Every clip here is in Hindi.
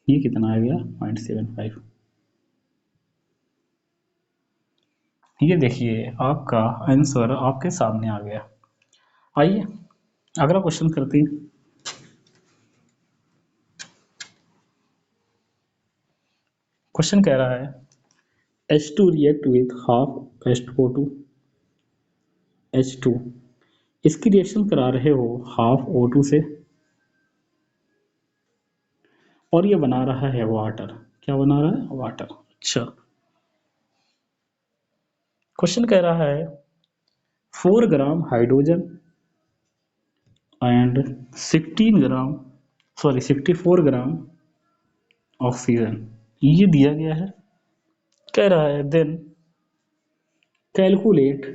ये कितना आ गया 0.75। ये देखिए आपका आंसर आपके सामने आ गया। आइए अगला क्वेश्चन करते हैं। क्वेश्चन कह रहा है H2 react with half H2O2 H2, इसकी रिएक्शन करा रहे हो हाफ O2 से और ये बना रहा है वाटर। क्या बना रहा है? वाटर। अच्छा, क्वेश्चन कह रहा है 4 gram hydrogen and 16 gram, sorry 64 gram oxygen ये दिया गया है। कह रहा है then calculate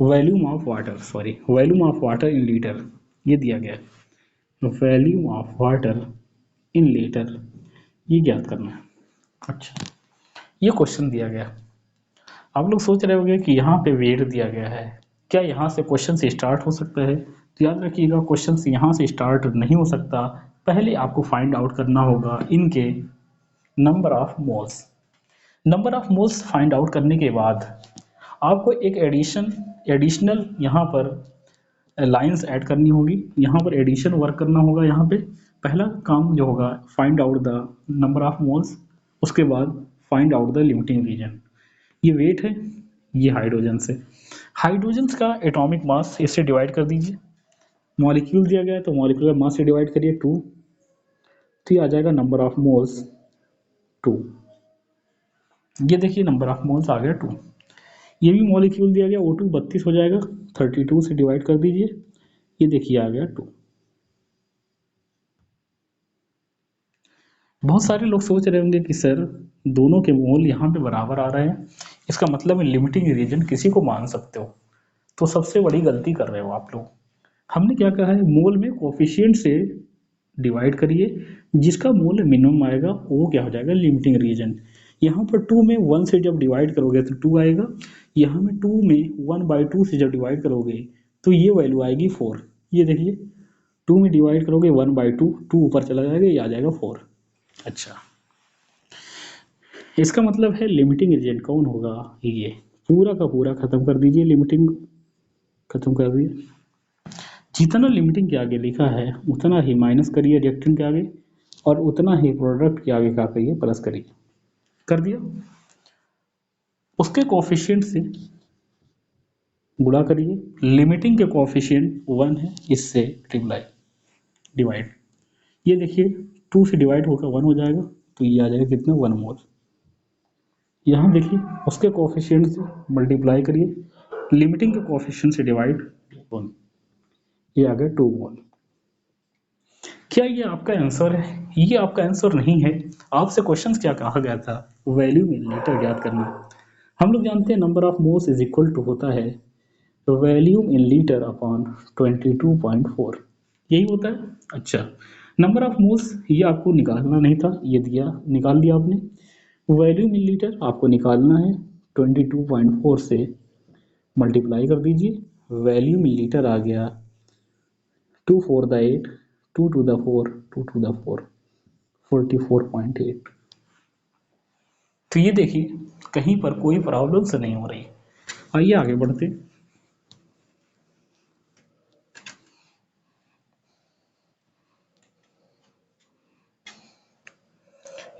volume of water, sorry volume of water in litre, ये दिया गया है। Volume of water in litre ये ज्ञात करना है। अच्छा, ये क्वेश्चन दिया गया। आप लोग सोच रहे होंगे कि यहाँ पे वेट दिया गया है, क्या यहाँ से क्वेश्चन से स्टार्ट हो सकता है? तो याद रखिएगा क्वेश्चन से यहाँ से स्टार्ट नहीं हो सकता। पहले आपको फाइंड आउट करना होगा इनके number of moles. Number of moles find out करने के बाद आपको एक एडिशनल यहाँ पर लाइंस ऐड करनी होगी, यहाँ पर एडिशन वर्क करना होगा। यहाँ पे पहला काम जो होगा find out the number of moles, उसके बाद find out the limiting reagent. ये वेट है, ये हाइड्रोजन से, हाइड्रोजन का एटॉमिक मास इससे डिवाइड कर दीजिए। मॉलिक्यूल दिया गया है तो मॉलिक्यूलर मास से डिवाइड करिए 2, तो ये आ जाएगा नंबर ऑफ मोल्स 2। ये देखिए नंबर ऑफ मोल्स आ गया 2। ये भी मॉलिक्यूल दिया गया O2 32 हो जाएगा, 32 से डिवाइड कर दीजिए, ये देखिए आ गया 2। बहुत सारे लोग सोच रहे होंगे कि सर दोनों के मोल यहाँ पे बराबर आ रहे हैं, इसका मतलब लिमिटिंग रीजन किसी को मान सकते हो। तो सबसे बड़ी गलती कर रहे हो आप लोग। हमने क्या कहा है, मोल में कोफिशिएंट से डिवाइड करिए, जिसका मोल मिनिमम आएगा वो क्या हो जाएगा लिमिटिंग रीजन। यहाँ पर 2 में 1 से जब डिवाइड करोगे तो 2 आएगा, यहाँ में 2 में 1/2 से जब डिवाइड करोगे तो ये वैल्यू आएगी 4। ये देखिए 2 में डिवाइड करोगे 1/2, 2 ऊपर चला जाएगा, ये आ जाएगा 4। अच्छा, इसका मतलब है लिमिटिंग रीजन कौन होगा, ये पूरा का पूरा खत्म कर दीजिए, लिमिटिंग खत्म कर दिए। जितना लिमिटिंग के आगे लिखा है उतना ही माइनस करिए रिएक्टेंट के आगे, और उतना ही प्रोडक्ट के आगे क्या करिए प्लस करिए। कर दिया, उसके कोफिशिएंट से गुणा करिए। लिमिटिंग के कोफिशिएंट 1 है, इससे डिवाइड। ये देखिए 2 से डिवाइड होकर 1 हो जाएगा, तो ये आ जाएगा कितना 1 मोल। यहाँ देखिए उसके कोफिशिएंट से मल्टीप्लाई करिए, लिमिटिंग के कोफिशिएंट से डिवाइड 1, ये आ गया 2 मोल। क्या ये आपका आंसर है? ये आपका आंसर नहीं है। आपसे क्वेश्चन क्या कहा गया था, वैल्यूम इन लीटर ज्ञात करना। हम लोग जानते हैं number of moles is equal to होता है वैल्यूम इन लीटर अपॉन 22.4, यही होता है। अच्छा, नंबर ऑफ मोल्स ये आपको निकालना नहीं था, ये दिया निकाल दिया आपने। वैल्यूम इन लीटर आपको निकालना है, 22.4 से मल्टीप्लाई कर दीजिए, वैल्यूम इन लीटर आ गया 2 4 the 8, 2 to the 4, 2 to the 4, 44.8। तो ये देखिए कहीं पर कोई प्रॉब्लम से नहीं हो रही। आइए आगे बढ़ते।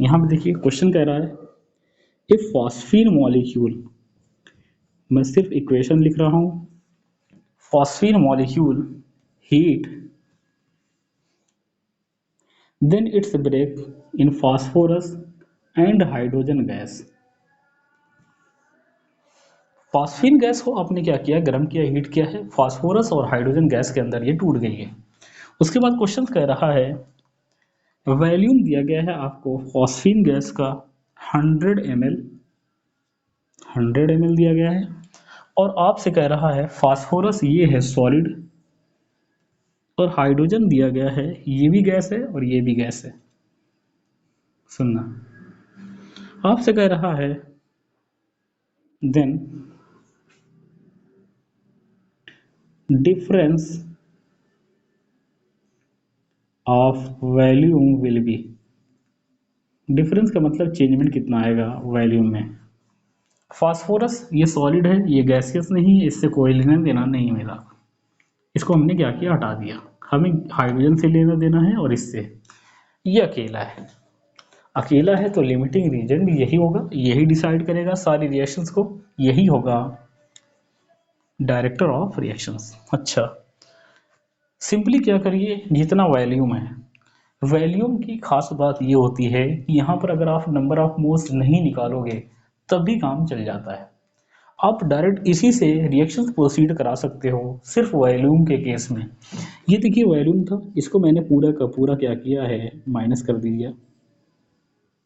यहाँ पे देखिए क्वेश्चन कह रहा है इफ फॉस्फीन मॉलिक्यूल, मैं सिर्फ इक्वेशन लिख रहा हूँ, phosphine molecule heat then its break in phosphorus and hydrogen gas. Phosphine gas को आपने क्या किया, गर्म किया, हीट किया है, फास्फोरस और हाइड्रोजन गैस के अंदर ये टूट गई है। उसके बाद क्वेश्चन कह रहा है वॉल्यूम दिया गया है आपको फॉस्फीन गैस का 100 ml दिया गया है, और आपसे कह रहा है फास्फोरस ये है सॉलिड, और हाइड्रोजन दिया गया है ये भी गैस है और ये भी गैस है। सुनना, आपसे कह रहा है then difference of volume will be, difference का मतलब चेंजमेंट कितना आएगा वॉल्यूम में। फास्फोरस ये सॉलिड है, ये गैसियस नहीं है, इससे कोई लेना देना नहीं मिला, इसको हमने क्या किया, हटा दिया। हमें हाइड्रोजन से लेना देना है और इससे, ये अकेला है, अकेला है तो लिमिटिंग रीजन भी यही होगा, यही डिसाइड करेगा सारी रिएक्शंस को, यही होगा डायरेक्टर ऑफ रिएक्शंस। अच्छा, सिंपली क्या करिए, जितना वॉल्यूम है, वॉल्यूम की खास बात ये होती है कि यहाँ पर अगर आप नंबर ऑफ मोल्स नहीं निकालोगे तब भी काम चल जाता है, आप डायरेक्ट इसी से रिएक्शंस प्रोसीड करा सकते हो सिर्फ वॉल्यूम के केस में। ये देखिए वॉल्यूम था, इसको मैंने पूरा का पूरा क्या किया है, माइनस कर दिया,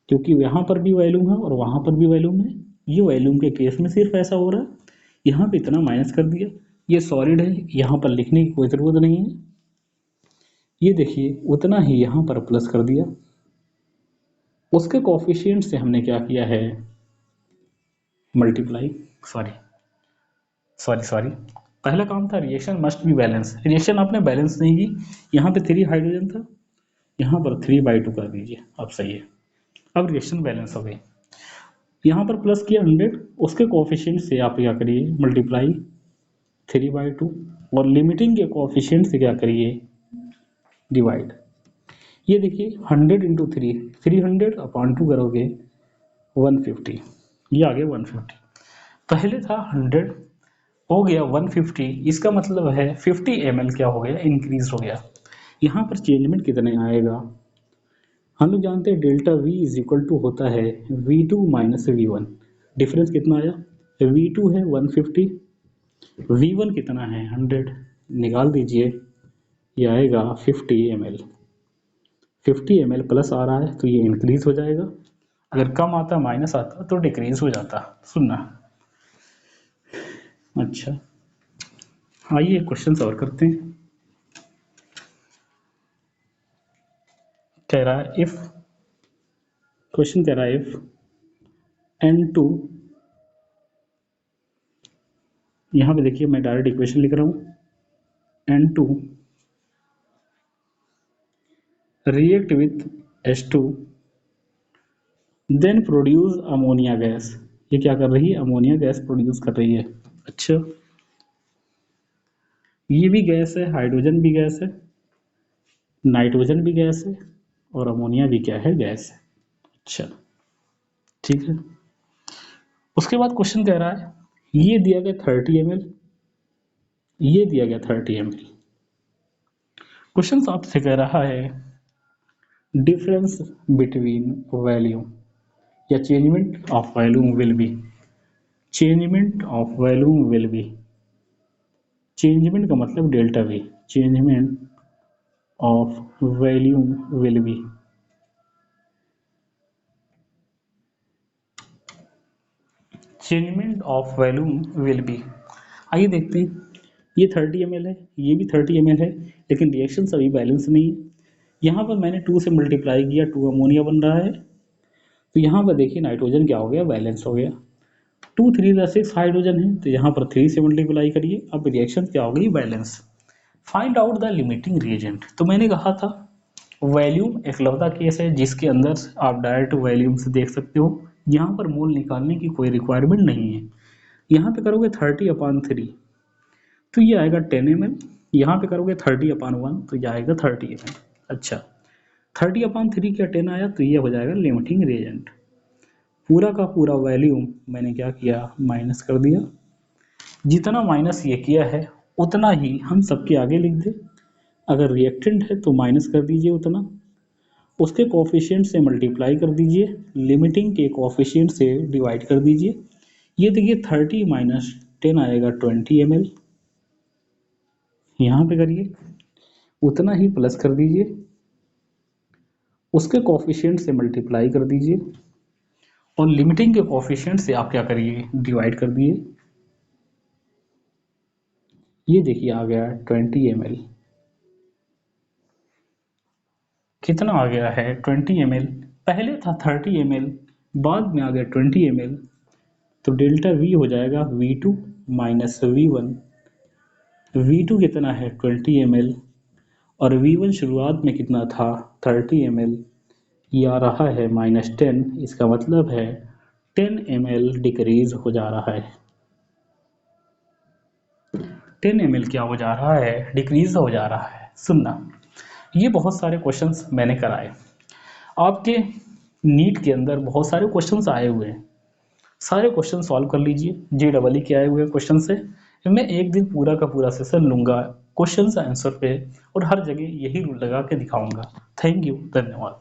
क्योंकि यहाँ पर भी वॉल्यूम है और वहाँ पर भी वॉल्यूम है, ये वॉल्यूम के केस में सिर्फ ऐसा हो रहा है, यहाँ पे इतना माइनस कर दिया। ये सॉलिड है, यहाँ पर लिखने की कोई ज़रूरत नहीं है, ये देखिए उतना ही यहाँ पर प्लस कर दिया। उसके कोफिशिएंट से हमने क्या किया है, मल्टीप्लाई, सॉरी सॉरी सॉरी, पहला काम था reaction must be balance, reaction आपने बैलेंस नहीं की, यहाँ पे 3 हाइड्रोजन था, यहाँ पर 3/2 कर दीजिए, अब सही है, अब रिएक्शन बैलेंस हो गई। यहाँ पर प्लस किया 100, उसके कोफिशिएंट से आप क्या करिए, मल्टीप्लाई 3/2, और लिमिटिंग के कोफिशिएंट से क्या करिए, डिवाइड। ये देखिए 100 इंटू 3, 300/2 करोगे 150, ये आ गया 150, पहले था 100 हो गया 150, इसका मतलब है 50 ml क्या हो गया, इंक्रीज हो गया। यहाँ पर चेंजमेंट कितने आएगा, हम लोग जानते हैं delta V is equal to होता है V2 माइनस V1, डिफरेंस कितना आया, V2 है 150, V1 कितना है 100, निकाल दीजिए, ये आएगा 50 ml, 50 ml प्लस आ रहा है तो ये इंक्रीज हो जाएगा, अगर कम आता माइनस आता तो डिक्रीज हो जाता, सुनना। अच्छा, आइए क्वेश्चन और करते हैं। कह रहा है इफ, क्वेश्चन कह रहा है इफ N2, यहाँ पे देखिए मैं डायरेक्ट इक्वेशन लिख रहा हूँ, N2 react with H2 then produce ammonia gas, ये क्या कर रही है, अमोनिया गैस प्रोड्यूस कर रही है। अच्छा, ये भी गैस है, हाइड्रोजन भी गैस है, नाइट्रोजन भी गैस है, और अमोनिया भी क्या है, गैस है। अच्छा ठीक है, उसके बाद क्वेश्चन कह रहा है ये दिया गया 30 ml, ये दिया गया 30 ml, क्वेश्चन आपसे कह रहा है डिफरेंस बिटवीन वैल्यूम, या changement of volume will be, changement of volume will be, changement का मतलब delta we, changement of volume will be, changement of volume will be. आइए देखते हैं, ये 30 ml है, ये भी 30 ml है, लेकिन रिएक्शन सभी बैलेंस नहीं है। यहाँ पर मैंने 2 से मल्टीप्लाई किया, 2 अमोनिया बन रहा है, तो यहाँ पर देखिए नाइट्रोजन क्या हो गया, बैलेंस हो गया, 2 3 6 हाइड्रोजन है, तो यहाँ पर 3 से मल्टीप्लाई करिए, अब रिएक्शन क्या हो गई, balance. Find out the limiting reagent, तो मैंने कहा था वॉल्यूम एकलौता केस है जिसके अंदर आप डायरेक्ट वॉल्यूम से देख सकते हो, यहाँ पर मोल निकालने की कोई रिक्वायरमेंट नहीं है। यहाँ पे करोगे 30/3 तो ये आएगा 10 ml, यहाँ पे करोगे 30/1 तो ये आएगा 30 ml। अच्छा, 30/3 क्या 10 आया, तो ये हो जाएगा लिमिटिंग रिएजेंट। पूरा का पूरा वॉल्यूम मैंने क्या किया, माइनस कर दिया, जितना माइनस ये किया है उतना ही हम सबके आगे लिख दें, अगर रिएक्टेंट है तो माइनस कर दीजिए उतना, उसके कोफिशिएंट से मल्टीप्लाई कर दीजिए, लिमिटिंग के कोफिशिएंट से डिवाइड कर दीजिए, ये देखिए 30 माइनस 10 आएगा 20 ml, यहाँ पे करिए उतना ही प्लस कर दीजिए, उसके कोफिशिएंट से मल्टीप्लाई कर दीजिए, और लिमिटिंग के कोफिशिएंट से आप क्या करिए, डिवाइड कर दिए, ये देखिए आ गया 20 ml, कितना आ गया है 20 ml, पहले था 30 ml, बाद में आ गया 20 ml, तो डेल्टा V हो जाएगा V2 माइनस V1, V2 कितना है 20 ml, और V1 शुरुआत में कितना था 30 ml, ये आ रहा है -10, इसका मतलब है 10 ml डिक्रीज हो जा रहा है। 10 ml क्या हो जा रहा है, डिक्रीज हो जा रहा है। सुनना, ये बहुत सारे क्वेश्चंस मैंने कराए, आपके नीट के अंदर बहुत सारे क्वेश्चंस आए हुए हैं, सारे क्वेश्चन सॉल्व कर लीजिए। JEE के आए हुए क्वेश्चन से मैं एक दिन पूरा का पूरा सेशन लूंगा क्वेश्चन आंसर पे, और हर जगह यही रूल लगा के दिखाऊंगा। थैंक यू, धन्यवाद।